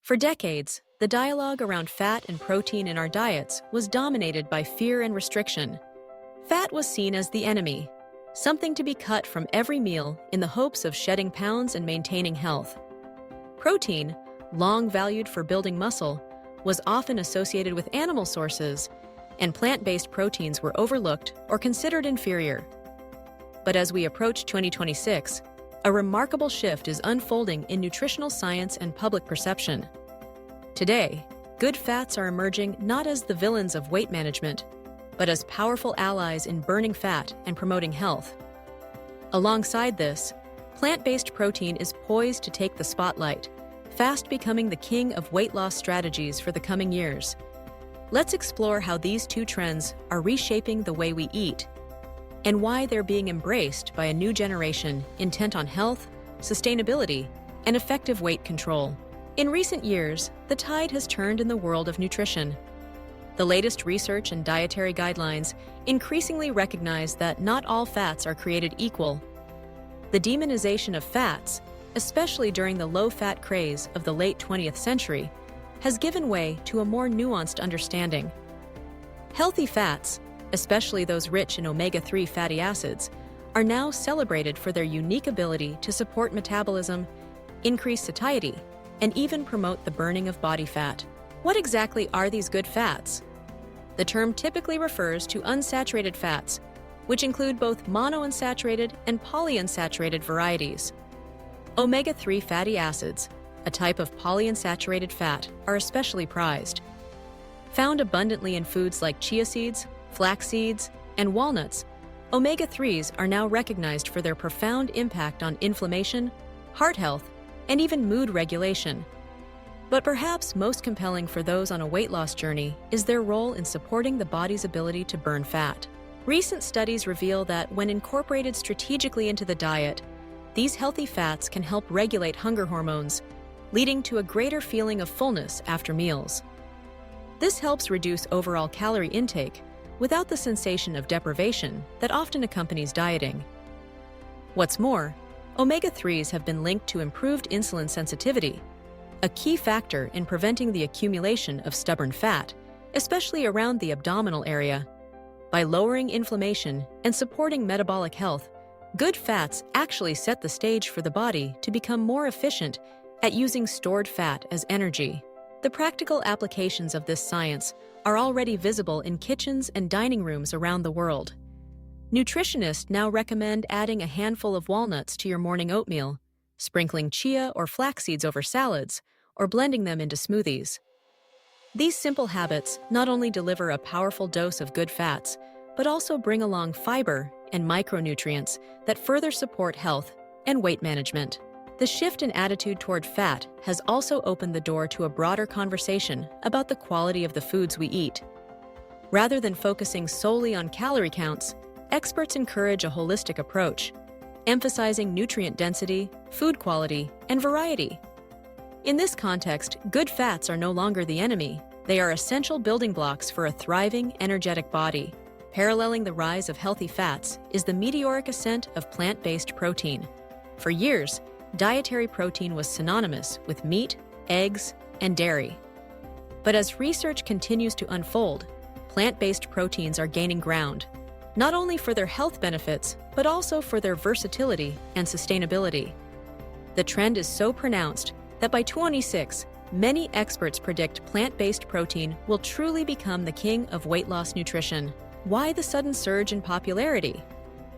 For decades, the dialogue around fat and protein in our diets was dominated by fear and restriction. Fat was seen as the enemy, something to be cut from every meal in the hopes of shedding pounds and maintaining health. Protein, long valued for building muscle, was often associated with animal sources, and plant-based proteins were overlooked or considered inferior. But as we approach 2026, a remarkable shift is unfolding in nutritional science and public perception. Today, good fats are emerging not as the villains of weight management, but as powerful allies in burning fat and promoting health. Alongside this, plant-based protein is poised to take the spotlight, fast becoming the king of weight loss strategies for the coming years. Let's explore how these two trends are reshaping the way we eat, and why they're being embraced by a new generation intent on health, sustainability, and effective weight control. In recent years, the tide has turned in the world of nutrition. The latest research and dietary guidelines increasingly recognize that not all fats are created equal. The demonization of fats, especially during the low-fat craze of the late 20th century, has given way to a more nuanced understanding. Healthy fats, especially those rich in omega-3 fatty acids, are now celebrated for their unique ability to support metabolism, increase satiety, and even promote the burning of body fat. What exactly are these good fats? The term typically refers to unsaturated fats, which include both monounsaturated and polyunsaturated varieties. Omega-3 fatty acids, a type of polyunsaturated fat, are especially prized. Found abundantly in foods like chia seeds, flax seeds, and walnuts, omega-3s are now recognized for their profound impact on inflammation, heart health, and even mood regulation. But perhaps most compelling for those on a weight loss journey is their role in supporting the body's ability to burn fat. Recent studies reveal that when incorporated strategically into the diet, these healthy fats can help regulate hunger hormones, leading to a greater feeling of fullness after meals. This helps reduce overall calorie intake without the sensation of deprivation that often accompanies dieting. What's more, omega-3s have been linked to improved insulin sensitivity, a key factor in preventing the accumulation of stubborn fat, especially around the abdominal area. By lowering inflammation and supporting metabolic health, good fats actually set the stage for the body to become more efficient at using stored fat as energy. The practical applications of this science are already visible in kitchens and dining rooms around the world. Nutritionists now recommend adding a handful of walnuts to your morning oatmeal, sprinkling chia or flax seeds over salads, or blending them into smoothies. These simple habits not only deliver a powerful dose of good fats, but also bring along fiber and micronutrients that further support health and weight management. The shift in attitude toward fat has also opened the door to a broader conversation about the quality of the foods we eat. Rather than focusing solely on calorie counts, experts encourage a holistic approach, emphasizing nutrient density, food quality, and variety. In this context, good fats are no longer the enemy. They are essential building blocks for a thriving, energetic body. Paralleling the rise of healthy fats is the meteoric ascent of plant-based protein. For years, dietary protein was synonymous with meat, eggs, and dairy. But as research continues to unfold, plant-based proteins are gaining ground, not only for their health benefits, but also for their versatility and sustainability. The trend is so pronounced that by 2026, many experts predict plant-based protein will truly become the king of weight loss nutrition. Why the sudden surge in popularity?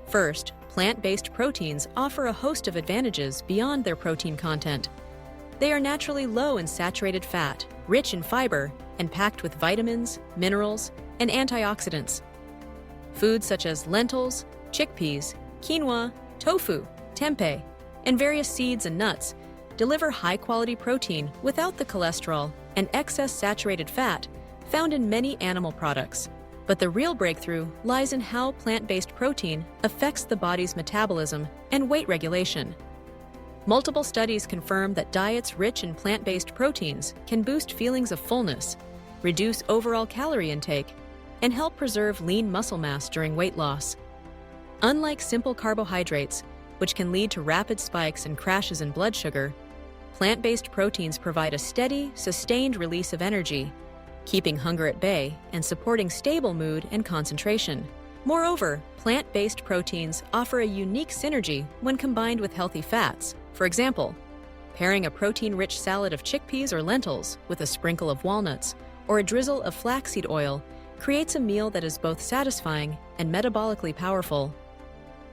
First, plant-based proteins offer a host of advantages beyond their protein content. They are naturally low in saturated fat, rich in fiber, and packed with vitamins, minerals, and antioxidants. Foods such as lentils, chickpeas, quinoa, tofu, tempeh, and various seeds and nuts deliver high-quality protein without the cholesterol and excess saturated fat found in many animal products. But the real breakthrough lies in how plant-based protein affects the body's metabolism and weight regulation. Multiple studies confirm that diets rich in plant-based proteins can boost feelings of fullness, reduce overall calorie intake, and help preserve lean muscle mass during weight loss. Unlike simple carbohydrates, which can lead to rapid spikes and crashes in blood sugar, plant-based proteins provide a steady, sustained release of energy, keeping hunger at bay and supporting stable mood and concentration. Moreover, plant-based proteins offer a unique synergy when combined with healthy fats. For example, pairing a protein-rich salad of chickpeas or lentils with a sprinkle of walnuts or a drizzle of flaxseed oil creates a meal that is both satisfying and metabolically powerful.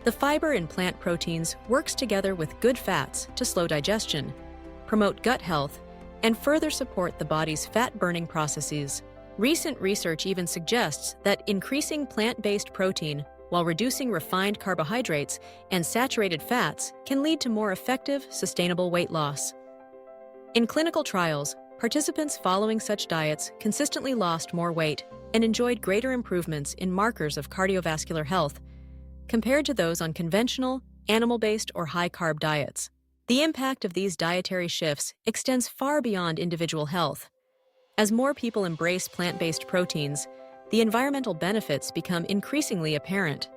The fiber in plant proteins works together with good fats to slow digestion, promote gut health, and further support the body's fat-burning processes. Recent research even suggests that increasing plant-based protein while reducing refined carbohydrates and saturated fats can lead to more effective, sustainable weight loss. In clinical trials, participants following such diets consistently lost more weight and enjoyed greater improvements in markers of cardiovascular health compared to those on conventional, animal-based, or high-carb diets. The impact of these dietary shifts extends far beyond individual health. As more people embrace plant-based proteins, the environmental benefits become increasingly apparent.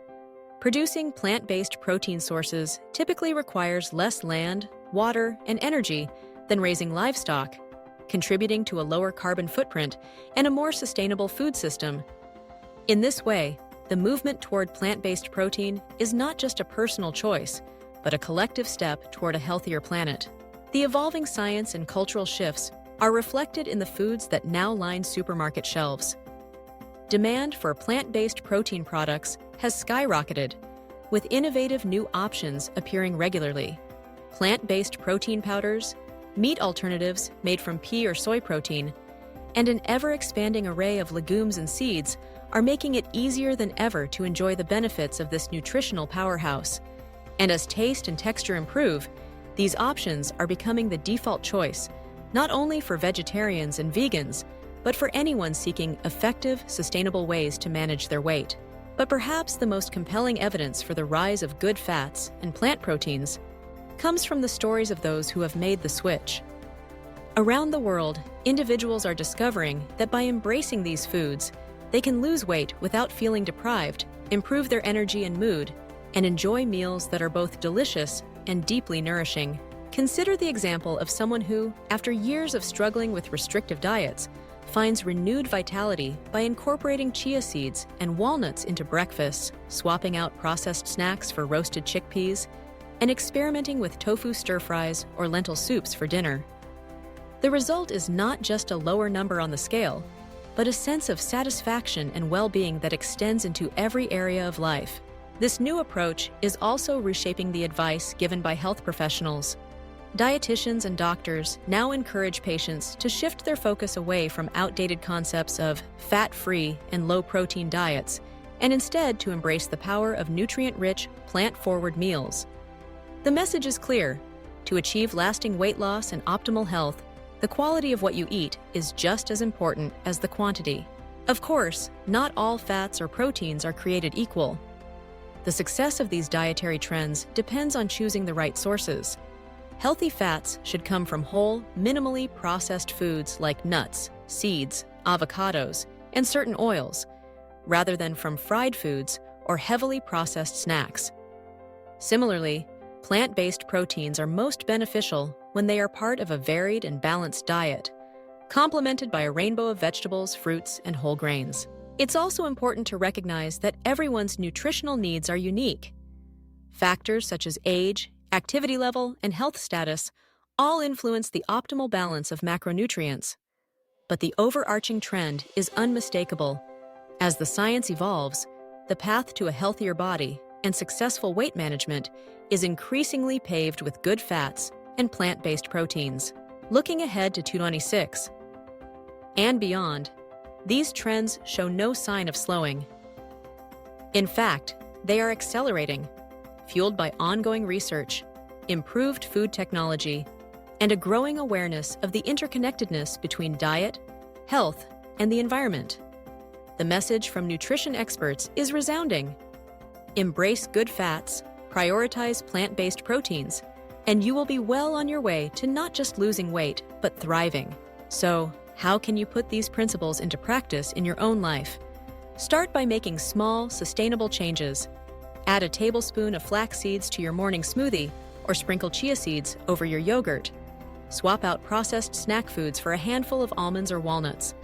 Producing plant-based protein sources typically requires less land, water, and energy than raising livestock, contributing to a lower carbon footprint and a more sustainable food system. In this way, the movement toward plant-based protein is not just a personal choice, but a collective step toward a healthier planet. The evolving science and cultural shifts are reflected in the foods that now line supermarket shelves. Demand for plant-based protein products has skyrocketed, with innovative new options appearing regularly. Plant-based protein powders, meat alternatives made from pea or soy protein, and an ever-expanding array of legumes and seeds are making it easier than ever to enjoy the benefits of this nutritional powerhouse. And as taste and texture improve, these options are becoming the default choice, not only for vegetarians and vegans, but for anyone seeking effective, sustainable ways to manage their weight. But perhaps the most compelling evidence for the rise of good fats and plant proteins comes from the stories of those who have made the switch. Around the world, individuals are discovering that by embracing these foods, they can lose weight without feeling deprived, improve their energy and mood, and enjoy meals that are both delicious and deeply nourishing. Consider the example of someone who, after years of struggling with restrictive diets, finds renewed vitality by incorporating chia seeds and walnuts into breakfasts, swapping out processed snacks for roasted chickpeas, and experimenting with tofu stir-fries or lentil soups for dinner. The result is not just a lower number on the scale, but a sense of satisfaction and well-being that extends into every area of life. This new approach is also reshaping the advice given by health professionals. Dietitians and doctors now encourage patients to shift their focus away from outdated concepts of fat-free and low-protein diets and instead to embrace the power of nutrient-rich, plant-forward meals. The message is clear: to achieve lasting weight loss and optimal health, the quality of what you eat is just as important as the quantity. Of course, not all fats or proteins are created equal. The success of these dietary trends depends on choosing the right sources. Healthy fats should come from whole, minimally processed foods like nuts, seeds, avocados, and certain oils, rather than from fried foods or heavily processed snacks. Similarly, plant-based proteins are most beneficial when they are part of a varied and balanced diet, complemented by a rainbow of vegetables, fruits, and whole grains. It's also important to recognize that everyone's nutritional needs are unique. Factors such as age, activity level, and health status all influence the optimal balance of macronutrients. But the overarching trend is unmistakable. As the science evolves, the path to a healthier body and successful weight management is increasingly paved with good fats and plant-based proteins. Looking ahead to 2026 and beyond, these trends show no sign of slowing. In fact, they are accelerating, fueled by ongoing research, improved food technology, and a growing awareness of the interconnectedness between diet, health, and the environment. The message from nutrition experts is resounding: embrace good fats, prioritize plant-based proteins, and you will be well on your way to not just losing weight, but thriving. So, how can you put these principles into practice in your own life? Start by making small, sustainable changes. Add a tablespoon of flax seeds to your morning smoothie or sprinkle chia seeds over your yogurt. Swap out processed snack foods for a handful of almonds or walnuts.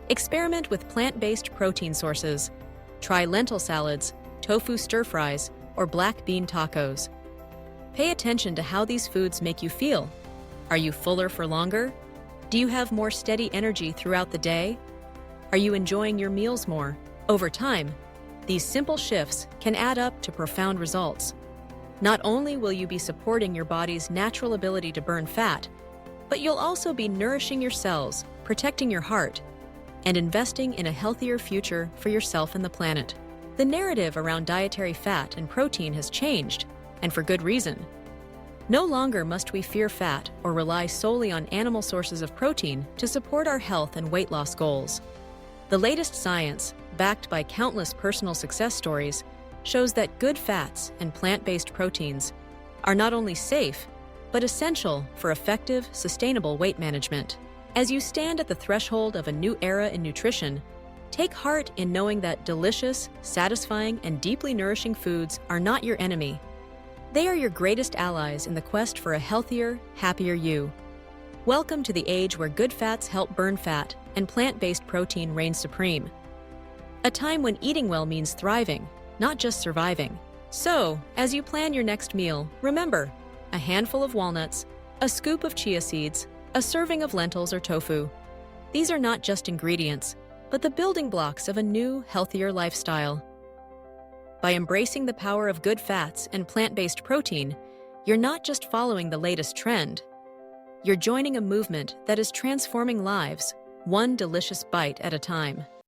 Experiment with plant-based protein sources. Try lentil salads, tofu stir-fries, or black bean tacos. Pay attention to how these foods make you feel. Are you fuller for longer? Do you have more steady energy throughout the day? Are you enjoying your meals more? Over time, these simple shifts can add up to profound results. Not only will you be supporting your body's natural ability to burn fat, but you'll also be nourishing your cells, protecting your heart, and investing in a healthier future for yourself and the planet. The narrative around dietary fat and protein has changed, and for good reason. No longer must we fear fat or rely solely on animal sources of protein to support our health and weight loss goals. The latest science, backed by countless personal success stories, shows that good fats and plant-based proteins are not only safe, but essential for effective, sustainable weight management. As you stand at the threshold of a new era in nutrition, take heart in knowing that delicious, satisfying, and deeply nourishing foods are not your enemy. They are your greatest allies in the quest for a healthier, happier you. Welcome to the age where good fats help burn fat and plant-based protein reigns supreme. A time when eating well means thriving, not just surviving. So, as you plan your next meal, remember, a handful of walnuts, a scoop of chia seeds, a serving of lentils or tofu. These are not just ingredients, but the building blocks of a new, healthier lifestyle. By embracing the power of good fats and plant-based protein, you're not just following the latest trend. You're joining a movement that is transforming lives, one delicious bite at a time.